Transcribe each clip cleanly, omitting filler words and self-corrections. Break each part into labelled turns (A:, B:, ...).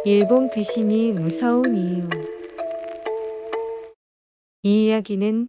A: 일본 귀신이 무서운 이유. 이 이야기는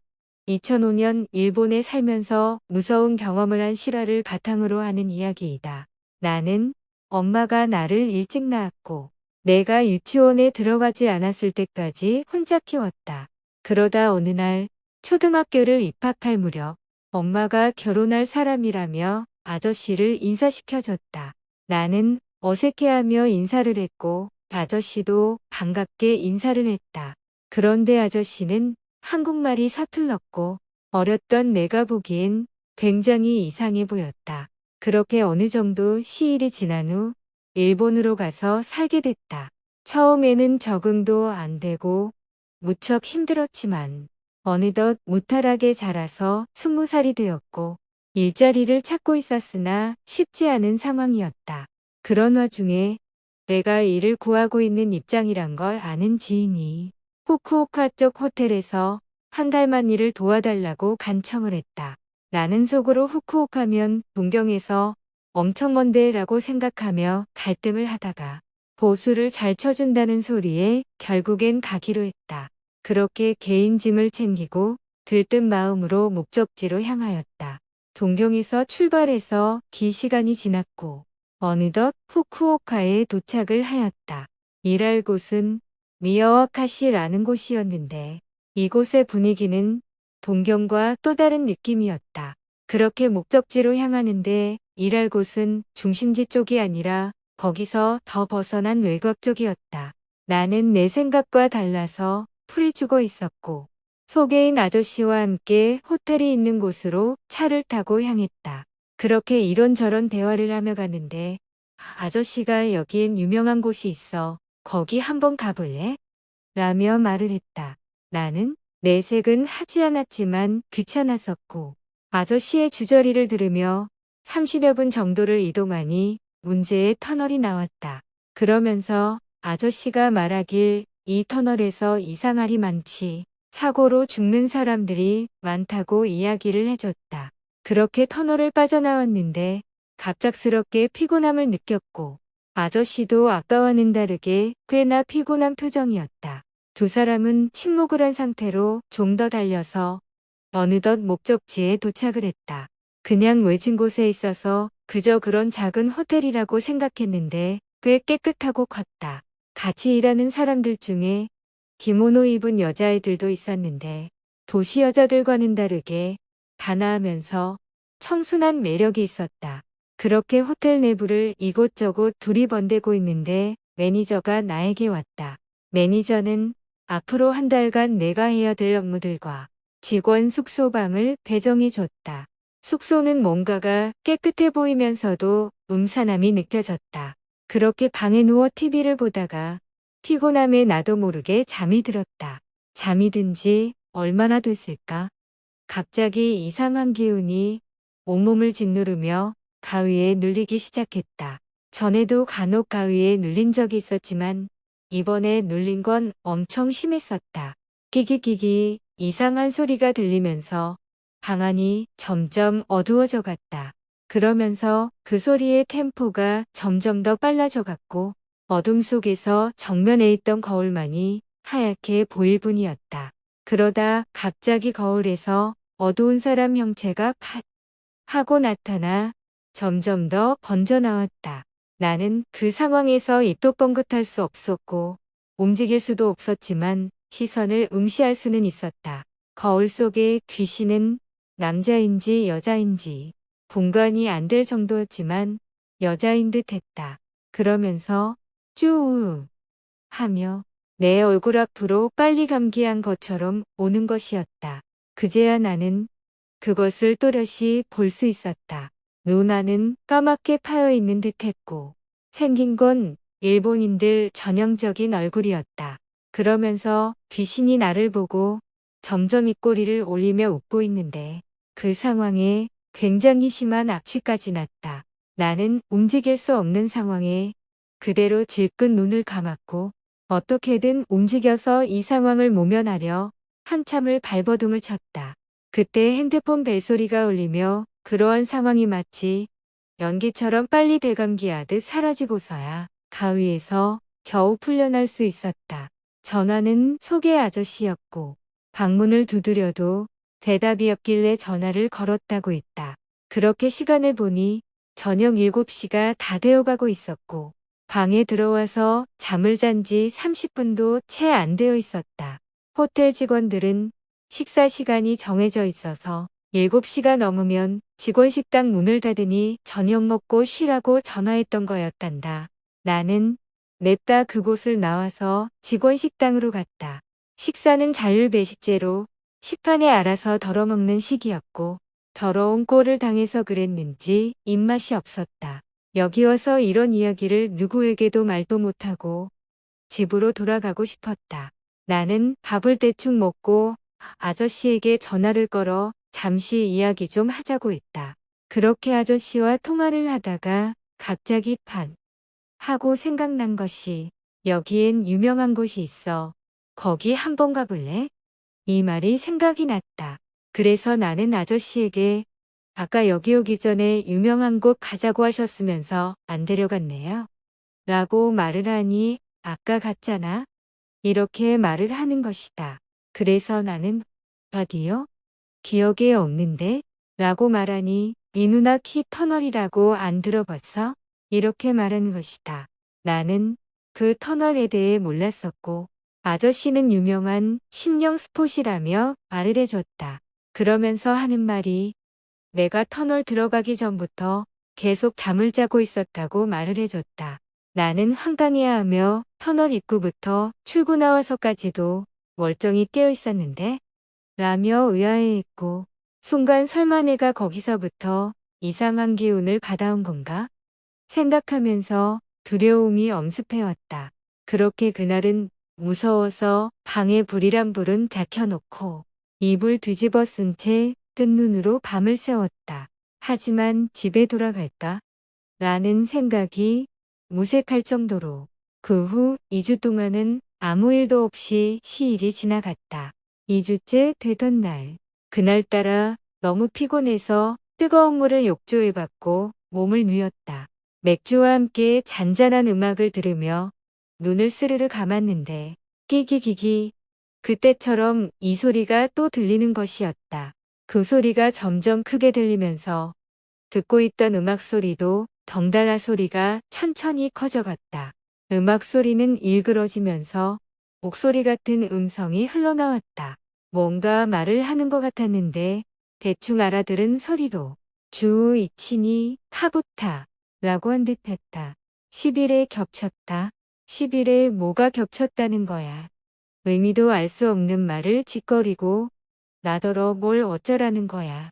A: 2005년 일본에 살면서 무서운 경험을 한 실화를 바탕으로 하는 이야기이다. 나는 엄마가 나를 일찍 낳았고 내가 유치원에 들어가지 않았을 때까지 혼자 키웠다. 그러다 어느 날 초등학교를 입학할 무렵 엄마가 결혼할 사람이라며 아저씨를 인사시켜줬다. 나는 어색해하며 인사를 했고 아저씨도 반갑게 인사를 했다. 그런데 아저씨는 한국말이 서툴렀고 어렸던 내가 보기엔 굉장히 이상해 보였다. 그렇게 어느 정도 시일이 지난 후 일본으로 가서 살게 됐다. 처음에는 적응도 안 되고 무척 힘들었지만 어느덧 무탈하게 자라서 20살이 되었고 일자리를 찾고 있었으나 쉽지 않은 상황이었다. 그런 와중에 내가 일을 구하고 있는 입장이란 걸 아는 지인이 후쿠오카 쪽 호텔에서 한 달만 일을 도와달라고 간청을 했다. 나는 속으로 후쿠오카면 동경에서 엄청 먼데라고 생각하며 갈등을 하다가 보수를 잘 쳐준다는 소리에 결국엔 가기로 했다. 그렇게 개인 짐을 챙기고 들뜬 마음으로 목적지로 향하였다. 동경에서 출발해서 긴 시간이 지났고 어느덧 후쿠오카에 도착을 하였다. 일할 곳은 미야와카시라는 곳이었는데 이곳의 분위기는 동경과 또 다른 느낌이었다. 그렇게 목적지로 향하는데 일할 곳은 중심지 쪽이 아니라 거기서 더 벗어난 외곽 쪽이었다. 나는 내 생각과 달라서 풀이 죽어 있었고 소개인 아저씨와 함께 호텔이 있는 곳으로 차를 타고 향했다. 그렇게 이런저런 대화를 하며 가는데 아저씨가 여기엔 유명한 곳이 있어. 거기 한번 가볼래? 라며 말을 했다. 나는 내색은 하지 않았지만 귀찮았었고 아저씨의 주저리를 들으며 30여 분 정도를 이동하니 문제의 터널이 나왔다. 그러면서 아저씨가 말하길 이 터널에서 이상할이 많지. 사고로 죽는 사람들이 많다고 이야기를 해줬다. 그렇게 터널을 빠져나왔는데 갑작스럽게 피곤함을 느꼈고 아저씨도 아까와는 다르게 꽤나 피곤한 표정이었다. 두 사람은 침묵을 한 상태로 좀 더 달려서 어느덧 목적지에 도착을 했다. 그냥 외진 곳에 있어서 그저 그런 작은 호텔이라고 생각했는데 꽤 깨끗하고 컸다. 같이 일하는 사람들 중에 기모노 입은 여자애들도 있었는데 도시 여자들과는 다르게 단아하면서 청순한 매력이 있었다. 그렇게 호텔 내부를 이곳저곳 두리번대고 있는데 매니저가 나에게 왔다. 매니저는 앞으로 한 달간 내가 해야 될 업무들과 직원 숙소방을 배정해 줬다. 숙소는 뭔가가 깨끗해 보이면서도 음산함이 느껴졌다. 그렇게 방에 누워 TV를 보다가 피곤함에 나도 모르게 잠이 들었다. 잠이 든 지 얼마나 됐을까? 갑자기 이상한 기운이 온몸을 짓누르며 가위에 눌리기 시작했다. 전에도 간혹 가위에 눌린 적이 있었지만 이번에 눌린 건 엄청 심했었다. 끼기끼기 이상한 소리가 들리면서 방안이 점점 어두워져 갔다. 그러면서 그 소리의 템포가 점점 더 빨라져 갔고 어둠 속에서 정면에 있던 거울만이 하얗게 보일 뿐이었다. 그러다 갑자기 거울에서 어두운 사람 형체가 팟 하고 나타나 점점 더 번져 나왔다. 나는 그 상황에서 입도 뻥긋할 수 없었고 움직일 수도 없었지만 시선을 응시할 수는 있었다. 거울 속의 귀신은 남자인지 여자인지 분간이 안 될 정도였지만 여자인 듯 했다. 그러면서 쭈우 하며 내 얼굴 앞으로 빨리 감기한 것처럼 오는 것이었다. 그제야 나는 그것을 또렷이 볼 수 있었다. 눈 안은 까맣게 파여 있는 듯했고 생긴 건 일본인들 전형적인 얼굴이었다. 그러면서 귀신이 나를 보고 점점 입꼬리를 올리며 웃고 있는데 그 상황에 굉장히 심한 악취까지 났다. 나는 움직일 수 없는 상황에 그대로 질끈 눈을 감았고 어떻게든 움직여서 이 상황을 모면하려 한참을 발버둥을 쳤다. 그때 핸드폰 벨소리가 울리며 그러한 상황이 마치 연기처럼 빨리 되감기하듯 사라지고서야 가위에서 겨우 풀려날 수 있었다. 전화는 소개 아저씨였고 방문을 두드려도 대답이 없길래 전화를 걸었다고 했다. 그렇게 시간을 보니 저녁 7시가 다 되어가고 있었고 방에 들어와서 잠을 잔 지 30분도 채 안 되어 있었다. 호텔 직원들은 식사 시간이 정해져 있어서 7시가 넘으면 직원 식당 문을 닫으니 저녁 먹고 쉬라고 전화했던 거였단다. 나는 냅다 그곳을 나와서 직원 식당으로 갔다. 식사는 자율배식제로 식판에 알아서 덜어먹는 식이었고 더러운 꼴을 당해서 그랬는지 입맛이 없었다. 여기 와서 이런 이야기를 누구에게도 말도 못하고 집으로 돌아가고 싶었다. 나는 밥을 대충 먹고 아저씨에게 전화를 걸어 잠시 이야기 좀 하자고 했다. 그렇게 아저씨와 통화를 하다가 갑자기 하고 생각난 것이 여기엔 유명한 곳이 있어. 거기 한번 가볼래? 이 말이 생각이 났다. 그래서 나는 아저씨에게 아까 여기 오기 전에 유명한 곳 가자고 하셨으면서 안 데려갔네요. 라고 말을 하니 아까 갔잖아. 이렇게 말을 하는 것이다. 그래서 나는 어디요? 기억에 없는데? 라고 말하니 이 누나키 터널이라고 안 들어봤어? 이렇게 말하는 것이다. 나는 그 터널에 대해 몰랐었고 아저씨는 유명한 심령 스폿이라며 말을 해줬다. 그러면서 하는 말이 내가 터널 들어가기 전부터 계속 잠을 자고 있었다고 말을 해줬다. 나는 황당해하며 터널 입구부터 출구 나와서까지도 멀쩡히 깨어 있었는데? 라며 의아해했고 순간 설마 내가 거기서부터 이상한 기운을 받아온 건가? 생각하면서 두려움이 엄습해왔다. 그렇게 그날은 무서워서 방에 불이란 불은 다 켜놓고 이불 뒤집어 쓴 채 뜬 눈으로 밤을 새웠다. 하지만 집에 돌아갈까? 라는 생각이 무색할 정도로 그 후 2주 동안은 아무 일도 없이 시일이 지나갔다. 2주째 되던 날, 그날따라 너무 피곤해서 뜨거운 물을 욕조에 받고 몸을 뉘었다. 맥주와 함께 잔잔한 음악을 들으며 눈을 스르르 감았는데 끼기기기 그때처럼 이 소리가 또 들리는 것이었다. 그 소리가 점점 크게 들리면서 듣고 있던 음악 소리도 덩달아 소리가 천천히 커져갔다. 음악 소리는 일그러지면서 목소리 같은 음성이 흘러나왔다. 뭔가 말을 하는 것 같았는데 대충 알아들은 소리로 주 이치니 카부타 라고 한 듯했다. 10일에 겹쳤다. 10일에 뭐가 겹쳤다는 거야. 의미도 알 수 없는 말을 짓거리고 나더러 뭘 어쩌라는 거야.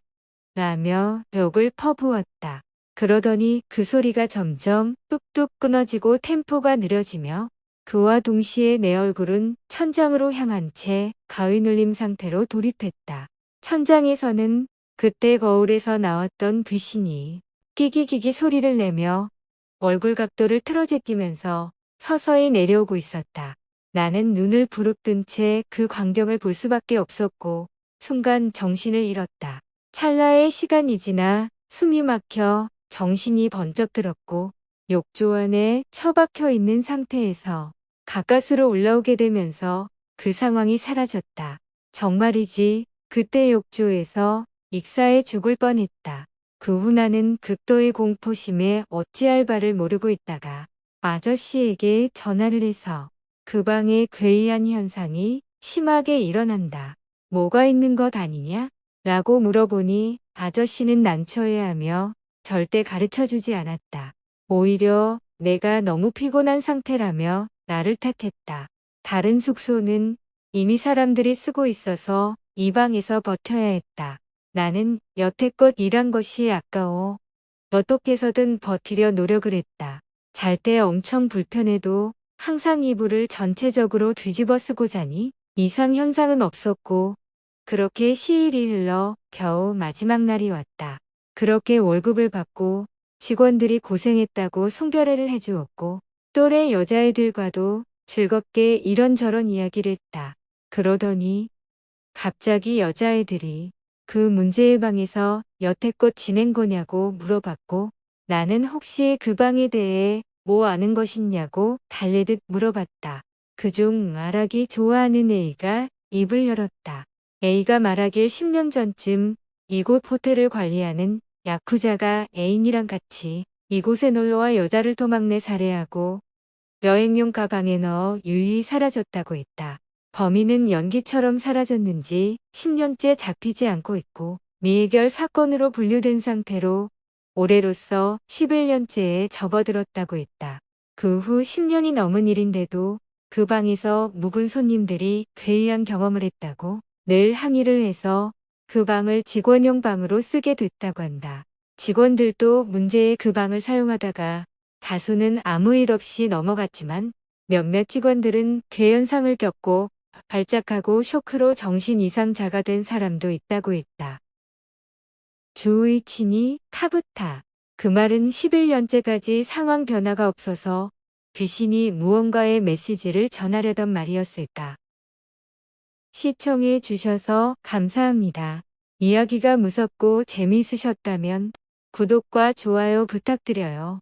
A: 라며 욕을 퍼부었다. 그러더니 그 소리가 점점 뚝뚝 끊어지고 템포가 느려지며 그와 동시에 내 얼굴은 천장으로 향한 채 가위 눌림 상태로 돌입했다. 천장에서는 그때 거울에서 나왔던 귀신이 끼기기기 소리를 내며 얼굴 각도를 틀어제끼면서 서서히 내려오고 있었다. 나는 눈을 부릅뜬 채 그 광경을 볼 수밖에 없었고 순간 정신을 잃었다. 찰나의 시간이 지나 숨이 막혀 정신이 번쩍 들었고 욕조 안에 처박혀 있는 상태에서 가까스로 올라오게 되면서 그 상황이 사라졌다. 정말이지 그때 욕조에서 익사해 죽을 뻔했다. 그 후 나는 극도의 공포심에 어찌할 바를 모르고 있다가 아저씨에게 전화를 해서 그 방에 괴이한 현상이 심하게 일어난다. 뭐가 있는 것 아니냐? 라고 물어보니 아저씨는 난처해하며 절대 가르쳐주지 않았다. 오히려 내가 너무 피곤한 상태라며 나를 탓했다. 다른 숙소는 이미 사람들이 쓰고 있어서 이 방에서 버텨야 했다. 나는 여태껏 일한 것이 아까워 어떻게 해서든 버티려 노력을 했다. 잘 때 엄청 불편해도 항상 이불을 전체적으로 뒤집어 쓰고 자니 이상 현상은 없었고 그렇게 시일이 흘러 겨우 마지막 날이 왔다. 그렇게 월급을 받고 직원들이 고생했다고 송별회를 해주었고 또래 여자애들과도 즐겁게 이런저런 이야기를 했다. 그러더니 갑자기 여자애들이 그 문제의 방에서 여태껏 지낸 거냐고 물어봤고 나는 혹시 그 방에 대해 뭐 아는 것있냐고 달래듯 물어봤다. 그중 말하기 좋아하는 A가 입을 열었다. A가 말하길 10년 전쯤 이곳 호텔을 관리하는 야쿠자가 애인이랑 같이 이곳에 놀러와 여자를 토막내 살해하고 여행용 가방에 넣어 유유히 사라졌다고 했다. 범인은 연기처럼 사라졌는지 10년째 잡히지 않고 있고 미해결 사건으로 분류된 상태로 올해로써 11년째에 접어들었다고 했다. 그 후 10년이 넘은 일인데도 그 방에서 묵은 손님들이 괴이한 경험을 했다고 늘 항의를 해서 그 방을 직원용 방으로 쓰게 됐다고 한다. 직원들도 문제의 그 방을 사용하다가 다수는 아무 일 없이 넘어갔지만 몇몇 직원들은 괴현상을 겪고 발작하고 쇼크로 정신 이상자가 된 사람도 있다고 했다. 주의치니 카부타. 그 말은 11년째까지 상황 변화가 없어서 귀신이 무언가의 메시지를 전하려던 말이었을까. 시청해 주셔서 감사합니다. 이야기가 무섭고 재미있으셨다면 구독과 좋아요 부탁드려요.